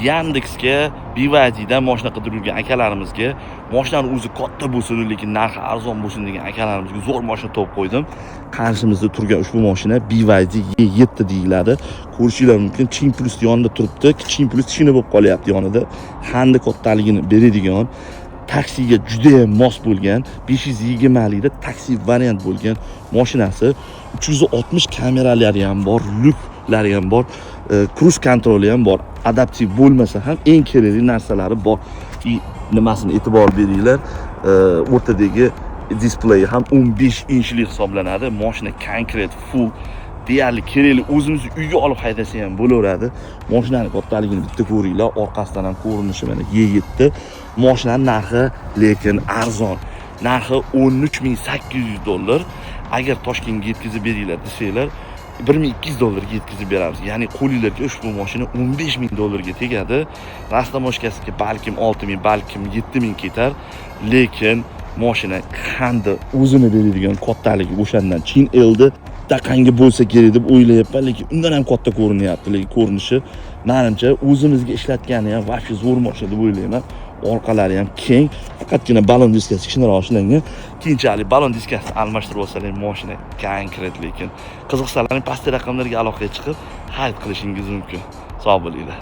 Yandexga, BYDdan mashina qidirib yurgan akalarimizga, mashinaning o'zi katta bo'lsin, lekin narxi arzon bo'lsin degan akalarimizga zo'r mashina topib qo'ydim. Qarshimizda turgan ushbu mashina BYD E7 deyiladi. Ko'rishinglar mumkin, Chin Plus yonida turibdi. Chin Plus shina bo'lib qolyapti yonida. Handi kattaligini beradigan, taksiga juda ham mos bo'lgan, 520 likda taksi variant bo'lgan mashinasi. 360 kameralari ham bor, lyuklari ham bor, cruise kontroli ham bor. Adaptiv bo'lmasa ham eng kerakli narsalari bor. Nimasini e'tibor beringlar, o'rtadagi displeyi ham 15 inchli hisoblanadi. Mashina konkret full deyarli kerakli, o'zimiz uyga olib haydasa ham bo'laveradi. Mashinaning kattaligini bitta ko'ringlar, orqasidan ham ko'rinishi mana E7. Mashinaning narxi lekin arzon. Narxi $13,800. Agar Toshkentga yetkazib beringlar desanglar, $1,200 yetkazib beramiz. Ya'ni qo'lingizga ushbu mashina $15,000 tegadi. Rastamoshkasiga balkim 6,000, balkim 7,000 ketar, lekin mashina qanday o'zini beradigan kattaligi o'shandan Chin L'da taqanga bo'lsa kerak deb o'ylayapman, lekin undan ham katta ko'rinyapti. Lekin ko'rinishi menimcha o'zimizga ishlatgani ham vaqti zo'r mashina deb o'ylayman. Orqalari ham keng, faqatgina balon diskasi kichikroq ishlangan. Keyinchalik balon diskasini almashtirib olsalar, mashina konkret, lekin qiziqsalaring pastki raqamlarga aloqaga chiqib xarid qilishingiz mumkin. Sog' bo'linglar.